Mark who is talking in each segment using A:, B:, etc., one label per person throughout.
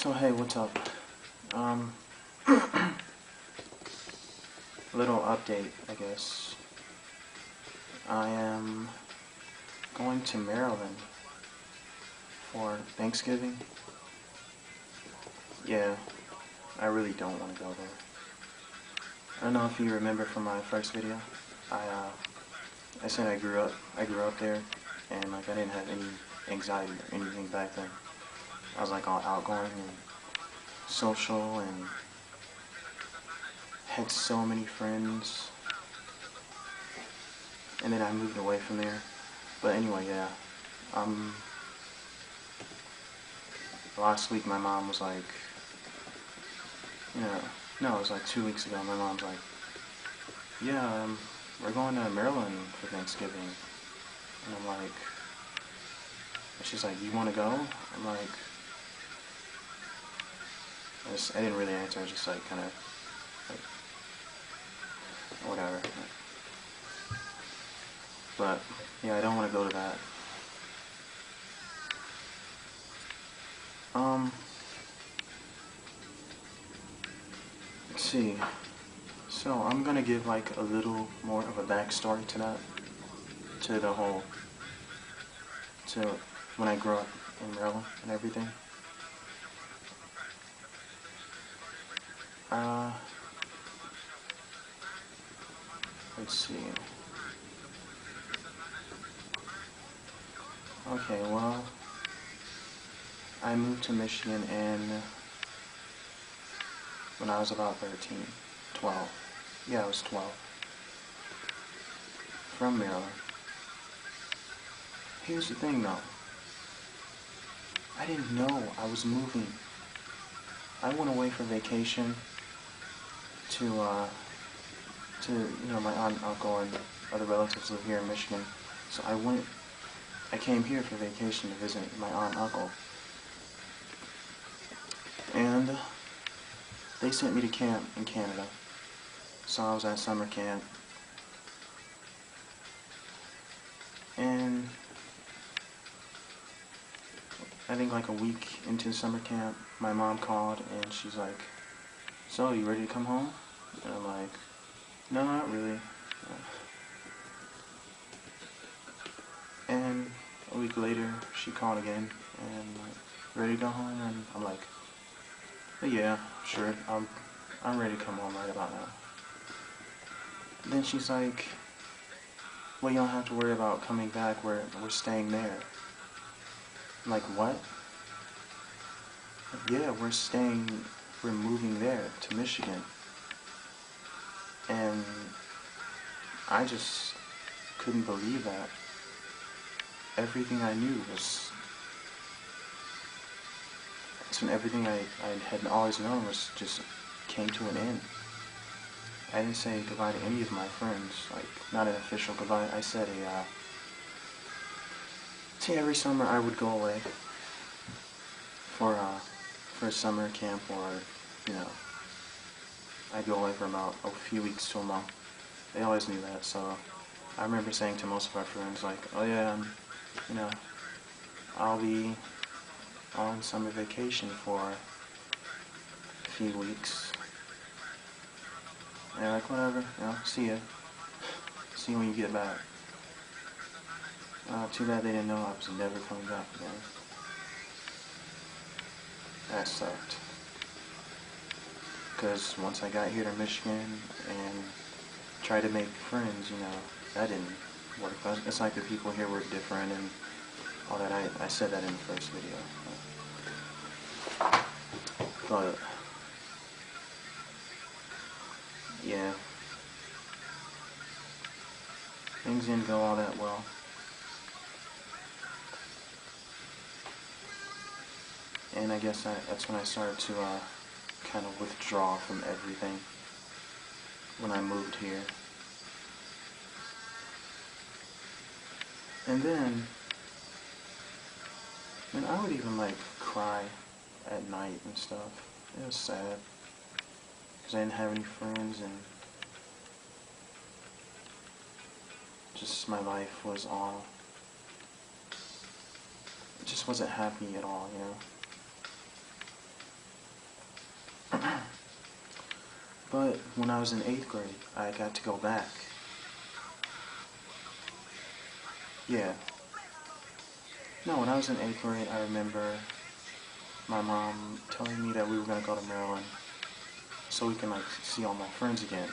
A: So hey, what's up? Um, little update, I guess. I am going to Maryland for Thanksgiving. Yeah, I really don't want to go there. I don't know if you remember from my first video. I said I grew up there, and like I didn't have any anxiety or anything back then. I was like all outgoing and social and had so many friends. And then I moved away from there. But anyway, yeah. Um, Last week my mom was like, you know, no, it was like 2 weeks ago. My mom's like, yeah, we're going to Maryland for Thanksgiving. And I'm like, she's like, you want to go? I'm like, I didn't really answer. I was just like, kind of, like, whatever. But yeah, I don't want to go to that. Let's see. So I'm gonna give like a little more of a backstory to that, to the whole, to when I grew up in Maryland and everything. Uh, let's see. Okay, well, I moved to Michigan when I was about 13, 12. Yeah, I was 12. From Maryland. Here's the thing though. I didn't know I was moving. I went away for vacation to my aunt, uncle, and other relatives live here in Michigan. So I came here for vacation to visit my aunt and uncle. And they sent me to camp in Canada. So I was at summer camp. And I think like a week into summer camp, my mom called and she's like, so you ready to come home? And I'm like, no, not really. And a week later, she called again and like, ready to go home? And I'm like, yeah, sure, I'm ready to come home right about now. Then she's like, well, you don't have to worry about coming back, we're staying there. I'm like, what? Yeah, we're moving there to Michigan. And I just couldn't believe that. Everything I knew was, everything I had always known was just came to an end. I didn't say goodbye to any of my friends, like not an official goodbye. I said see, every summer I would go away for a summer camp, or you know, I'd go away for about a few weeks to a month. They always knew that, so I remember saying to most of our friends like, oh yeah, you know, I'll be on summer vacation for a few weeks. And they're like, whatever, you know, see ya. See you when you get back. Too bad they didn't know I was never coming back again. That sucked. Because once I got here to Michigan and tried to make friends, you know, that didn't work. It's like the people here were different and all that. I said that in the first video. But, yeah. Things didn't go all that well. And I guess that's when I started to kind of withdraw from everything when I moved here. And then, and I would even like cry at night and stuff. It was sad because I didn't have any friends and just my life was all, it just wasn't happy at all, you know. But when I was in 8th grade, I got to go back. Yeah. No, when I was in 8th grade, I remember my mom telling me that we were going to go to Maryland so we can, like, see all my friends again.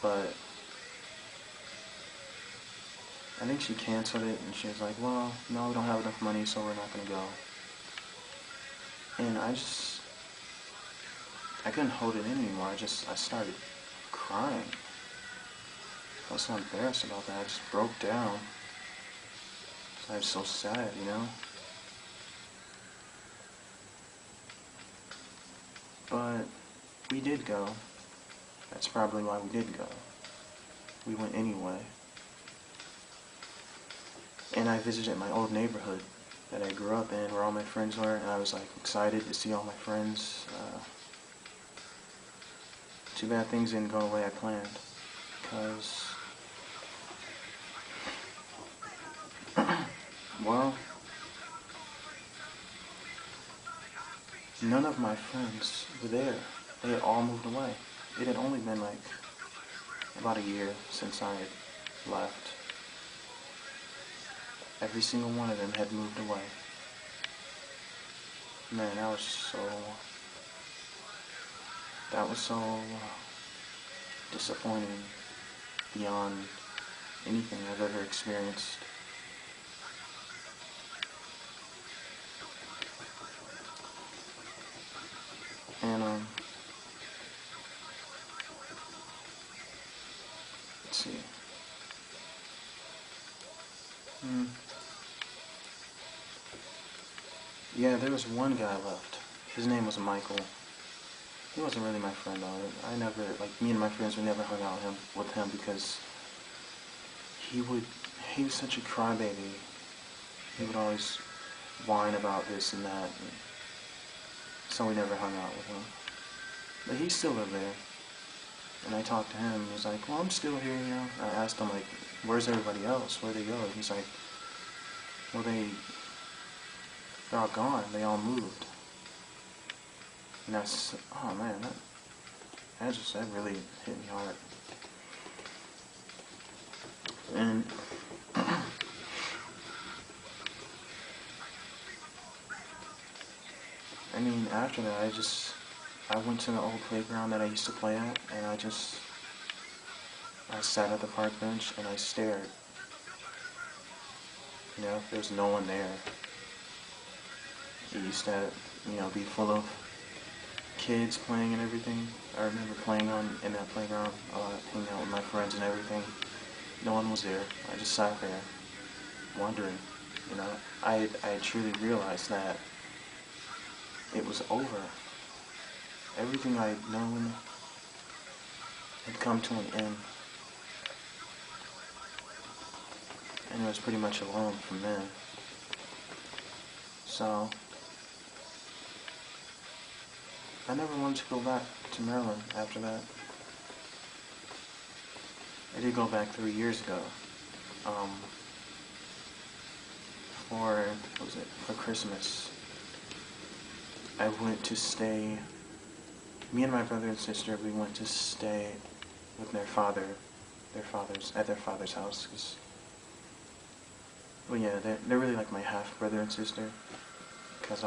A: But I think she canceled it, and she was like, well, no, we don't have enough money, so we're not going to go. And I couldn't hold it in anymore. I started crying. I was so embarrassed about that. I just broke down. I was so sad, you know? But we did go. That's probably why we did go. We went anyway. And I visited my old neighborhood that I grew up in, where all my friends were, and I was like excited to see all my friends. Too bad things didn't go the way I planned, because, well, none of my friends were there. They had all moved away. It had only been like about a year since I had left. Every single one of them had moved away. Man, that was so disappointing beyond anything I've ever experienced. And, let's see. Yeah, there was one guy left. His name was Michael. He wasn't really my friend though. Me and my friends, we never hung out with him because he was such a crybaby. He would always whine about this and that, and so we never hung out with him. But he still lived there. And I talked to him, and he was like, well, I'm still here, you know. I asked him, like, where's everybody else? Where'd they go? And he's like, well, they're all gone. They all moved. And that's, oh man, that really hit me hard. And I mean, after that, I went to the old playground that I used to play at, and I sat at the park bench and I stared. You know, there's no one there. It used to, you know, be full of kids playing and everything. I remember playing in that playground, hanging out with my friends and everything. No one was there. I just sat there, wondering, you know. I truly realized that it was over. Everything I'd known had come to an end. And I was pretty much alone from then. So I never wanted to go back to Maryland after that. I did go back 3 years ago. For Christmas. I went to stay, me and my brother and sister, we went to stay with at their father's house. Well, yeah, they're really like my half brother and sister, because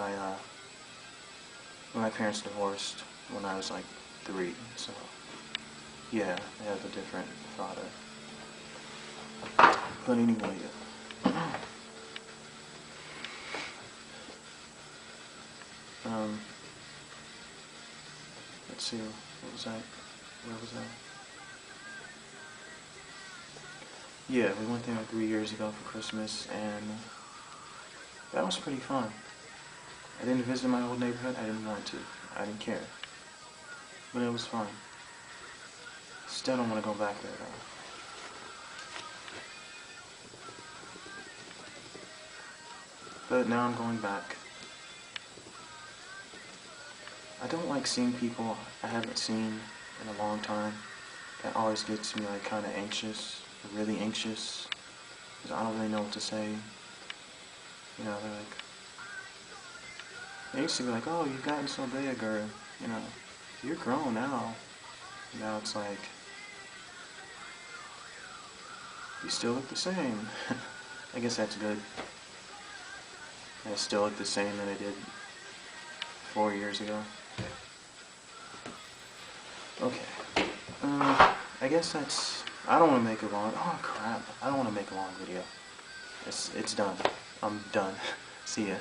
A: my parents divorced when I was like 3, so yeah, they have a different father. But anyway, let's see, where was I? Yeah, we went there 3 years ago for Christmas, and that was pretty fun. I didn't visit my old neighborhood. I didn't want to. I didn't care. But it was fun. Still don't want to go back there, though. But now I'm going back. I don't like seeing people I haven't seen in a long time. That always gets me like kind of anxious, really anxious, because I don't really know what to say. You know, they used to be like, oh, you've gotten so big, or, you know, you're grown now. Now it's like, you still look the same. I guess that's good. I still look the same that I did 4 years ago. Okay. I guess that's... I don't want to make a long... Oh, crap. I don't want to make a long video. It's done. I'm done. See ya.